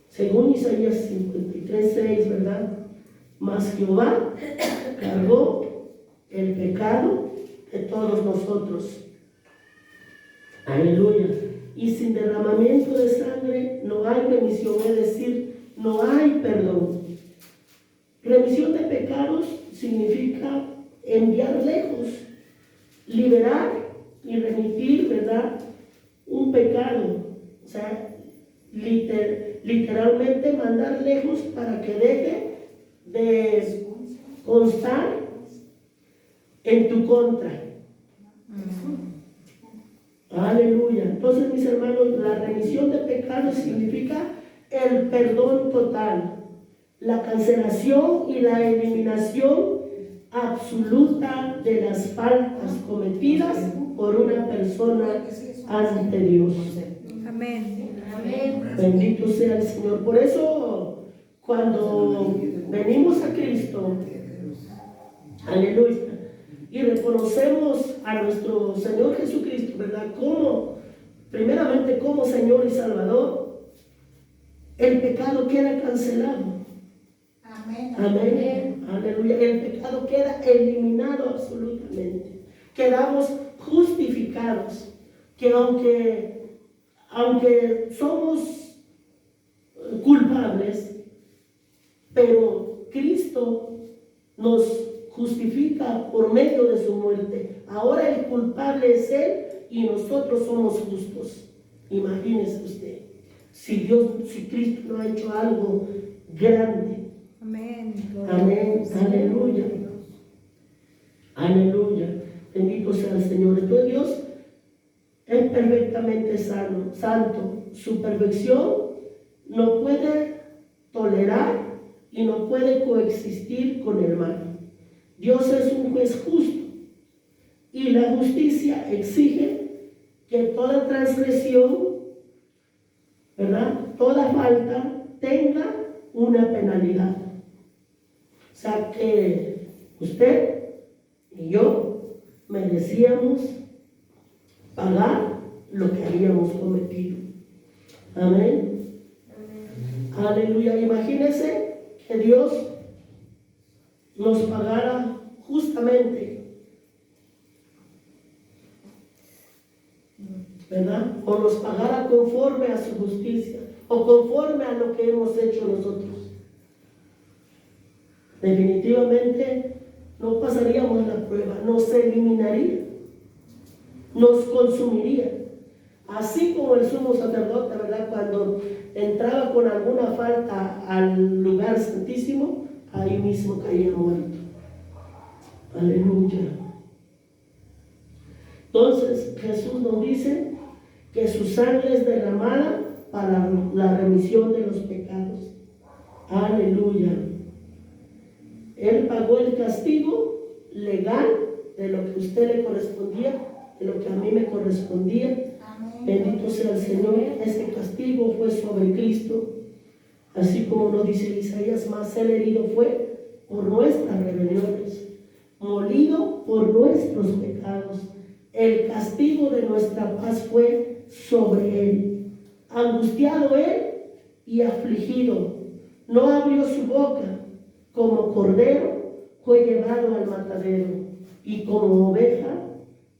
Según Isaías 53:6, ¿verdad? Mas Jehová cargó el pecado de todos nosotros. Aleluya. Y sin derramamiento de sangre no hay remisión, es decir, no hay perdón. Remisión de pecados significa enviar lejos, liberar y remitir, ¿verdad? Un pecado. O sea, literalmente mandar lejos para que deje de constar en tu contra. Aleluya. Entonces, mis hermanos, la remisión de pecados significa el perdón total, la cancelación y la eliminación absoluta de las faltas cometidas por una persona ante Dios. Amén. Bendito sea el Señor. Por eso, cuando venimos a Cristo, aleluya, y reconocemos a nuestro Señor Jesucristo, ¿verdad? Primeramente como Señor y Salvador, el pecado queda cancelado. Amén. Aleluya. El pecado queda eliminado absolutamente. Quedamos justificados. Que aunque somos culpables, pero Cristo nos justifica por medio de su muerte. Ahora el culpable es Él y nosotros somos justos. Imagínese usted, si Cristo no ha hecho algo grande. Amén. Amén. Aleluya. Aleluya. Bendito sea el Señor. Entonces Dios es perfectamente santo. Su perfección no puede tolerar y no puede coexistir con el mal. Dios es un juez justo y la justicia exige que toda transgresión, ¿verdad? Toda falta tenga una penalidad. O sea que usted y yo merecíamos pagar lo que habíamos cometido. Amén. Aleluya. Imagínese que Dios nos pagara justamente, ¿verdad? O nos pagara conforme a su justicia, o conforme a lo que hemos hecho nosotros. Definitivamente no pasaríamos la prueba, nos eliminaría, nos consumiría. Así como el sumo sacerdote, ¿verdad? Cuando entraba con alguna falta al lugar santísimo, ahí mismo caía muerto. Aleluya. Entonces Jesús nos dice que su sangre es derramada para la remisión de los pecados. Aleluya. Él pagó el castigo legal de lo que a usted le correspondía, de lo que a mí me correspondía. Bendito sea el Señor. Ese castigo fue sobre Cristo. Así como nos dice Isaías, más Él herido fue por nuestras rebeliones, molido por nuestros pecados. El castigo de nuestra paz fue sobre Él. Angustiado Él y afligido, no abrió su boca. Como cordero fue llevado al matadero, y como oveja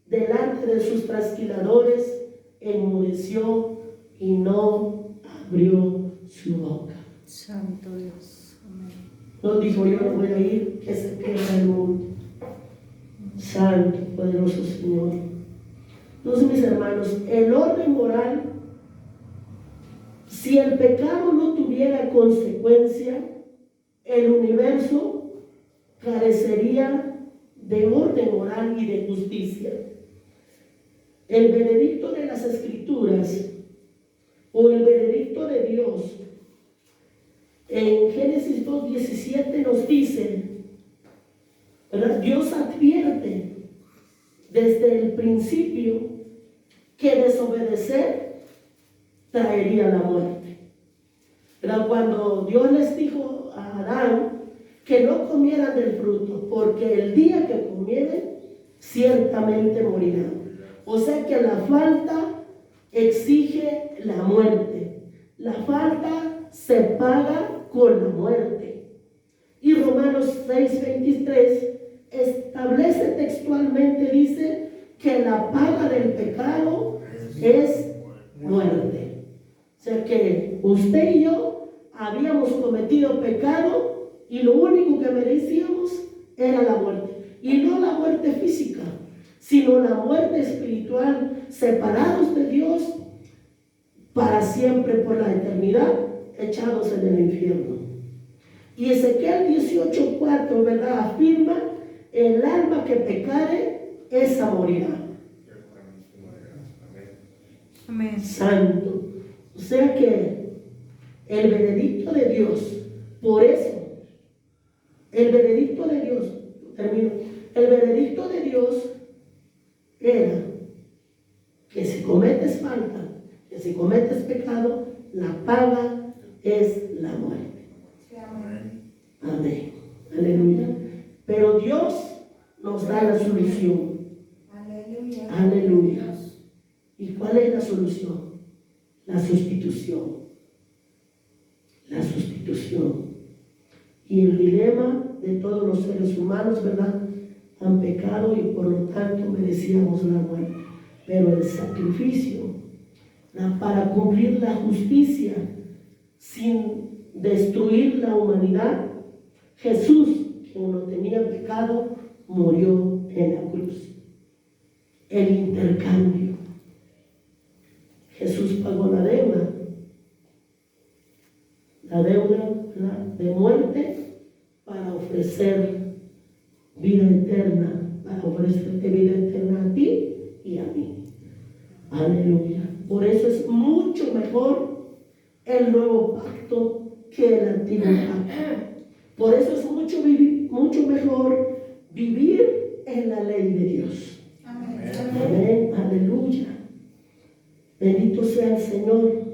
delante de sus trasquiladores enmudeció y no abrió su boca. Santo Dios. Amén. No dijo: yo no voy a ir, que se pierda el mundo. Santo, poderoso Señor. Entonces, mis hermanos, el orden moral, si el pecado no tuviera consecuencia, el universo carecería de orden moral y de justicia. El veredicto de las Escrituras o el veredicto de Dios en Génesis 2:17 nos dice, ¿verdad? Dios advierte desde el principio que desobedecer traería la muerte. ¿Verdad? Cuando Dios les dijo a Adán que no comieran del fruto, porque el día que comieren ciertamente morirá. O sea que la falta exige la muerte. La falta se paga con la muerte. Y Romanos 6:23 establece textualmente, dice que la paga del pecado es muerte. O sea que usted y yo habíamos cometido pecado y lo único que merecíamos era la muerte. Y no la muerte física, sino la muerte espiritual, separados de Dios para siempre por la eternidad, echados en el infierno. Y Ezequiel 18:4, ¿verdad? Afirma: el alma que pecare, esa morirá. Amén. Santo. O sea que el veredicto de Dios, por eso, el veredicto de Dios, termino, el veredicto de Dios era que si cometes falta, que si cometes pecado, la paga es la muerte. Amén. Aleluya. Pero Dios nos da la solución. Aleluya. Aleluya. ¿Y cuál es la solución? La sustitución. La sustitución. Y el dilema de todos los seres humanos, ¿verdad? Han pecado y por lo tanto merecíamos la muerte. Pero el sacrificio para cumplir la justicia sin destruir la humanidad, Jesús, quien no tenía pecado, murió en la cruz. El intercambio. Jesús pagó la deuda de muerte para ofrecer vida eterna, para ofrecerte vida eterna a ti y a mí. Aleluya. Por eso es mucho mejor el nuevo pacto que el antiguo pacto. Por eso es mucho mejor vivir en la ley de Dios. Amén. Amén. Aleluya. Bendito sea el Señor.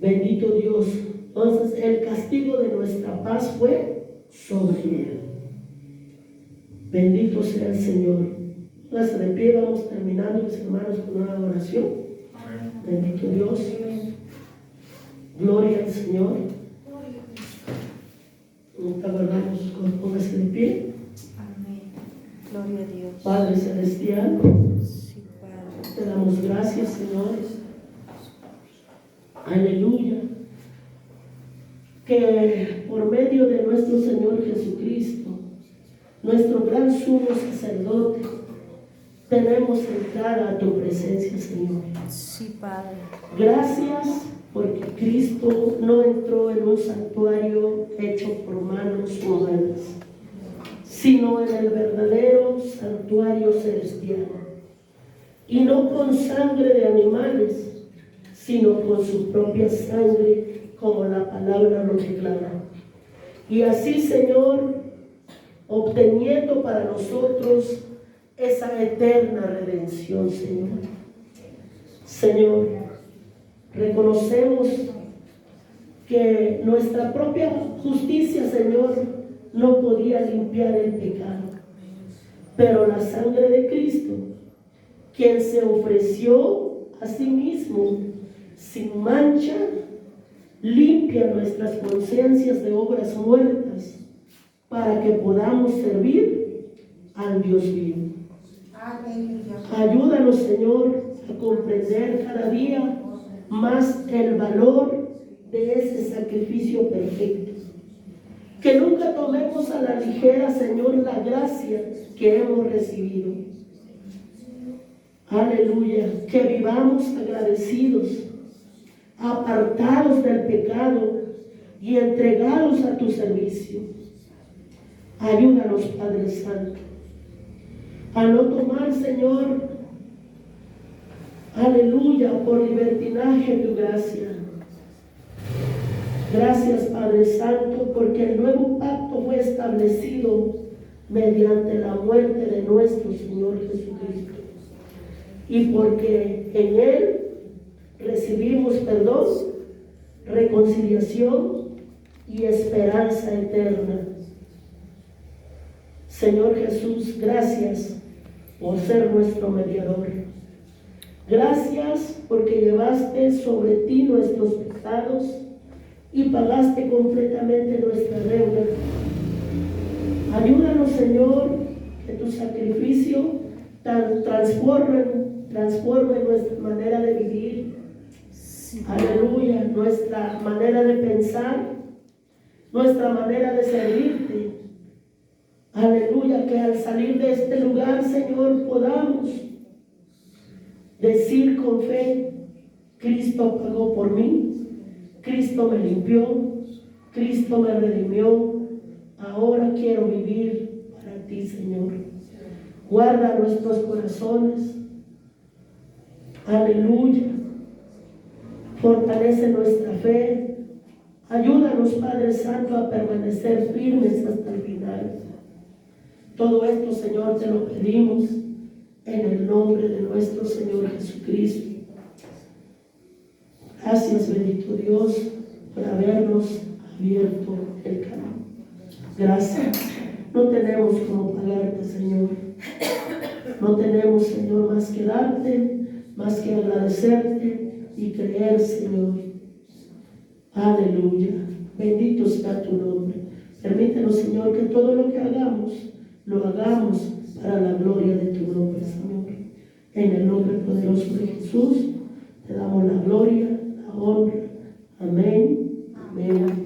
Bendito Dios. Entonces el castigo de nuestra paz fue sobre él. Bendito sea el Señor. Póngase de pie, vamos terminando, mis hermanos, con una oración. Bendito Dios. Gloria al Señor. Nunca guardamos, póngase de pie. Amén. Gloria a Dios. Padre Celestial, Sí, Padre. te damos gracias, Señor. Aleluya. Que por medio de nuestro Señor Jesucristo, nuestro gran sumo sacerdote, tenemos entrada a tu presencia, Señor. Sí, Padre. Gracias porque Cristo no entró en un santuario hecho por manos humanas, sino en el verdadero santuario celestial. Y no con sangre de animales, sino con su propia sangre, como la palabra lo declara. Y así, Señor, obteniendo para nosotros esa eterna redención, Señor. Señor, reconocemos que nuestra propia justicia, Señor, no podía limpiar el pecado, pero la sangre de Cristo, quien se ofreció a sí mismo sin mancha, limpia nuestras conciencias de obras muertas para que podamos servir al Dios vivo. Ayúdanos, Señor, a comprender cada día más el valor de ese sacrificio perfecto. Que nunca tomemos a la ligera, Señor, la gracia que hemos recibido. Aleluya. Que vivamos agradecidos, apartados del pecado y entregados a tu servicio. Ayúdanos, Padre Santo, a no tomar, Señor, aleluya, por libertinaje tu gracia. Gracias, Padre Santo, porque el nuevo pacto fue establecido mediante la muerte de nuestro Señor Jesucristo. Y porque en Él recibimos perdón, reconciliación y esperanza eterna. Señor Jesús, gracias por ser nuestro mediador. Gracias porque llevaste sobre ti nuestros pecados y pagaste completamente nuestra deuda. Ayúdanos, Señor, que tu sacrificio transforme nuestra manera de vivir. Aleluya, nuestra manera de pensar, nuestra manera de servirte. Aleluya, que al salir de este lugar, Señor, podamos decir con fe: Cristo pagó por mí, Cristo me limpió, Cristo me redimió. Ahora quiero vivir para ti, Señor. Guarda nuestros corazones. Aleluya. Fortalece nuestra fe. Ayúdanos, Padre Santo, a permanecer firmes hasta el final. Todo esto, Señor, te lo pedimos en el nombre de nuestro Señor Jesucristo. Gracias, bendito Dios, por habernos abierto el camino. Gracias. No tenemos como pagarte, Señor. No tenemos, Señor, más que darte, más que agradecerte y creer, Señor. Aleluya. Bendito sea tu nombre. Permítenos, Señor, que todo lo que hagamos, lo hagamos para la gloria de tu nombre, Señor. En el nombre poderoso de Jesús, te damos la gloria, la honra. Amén. Amén.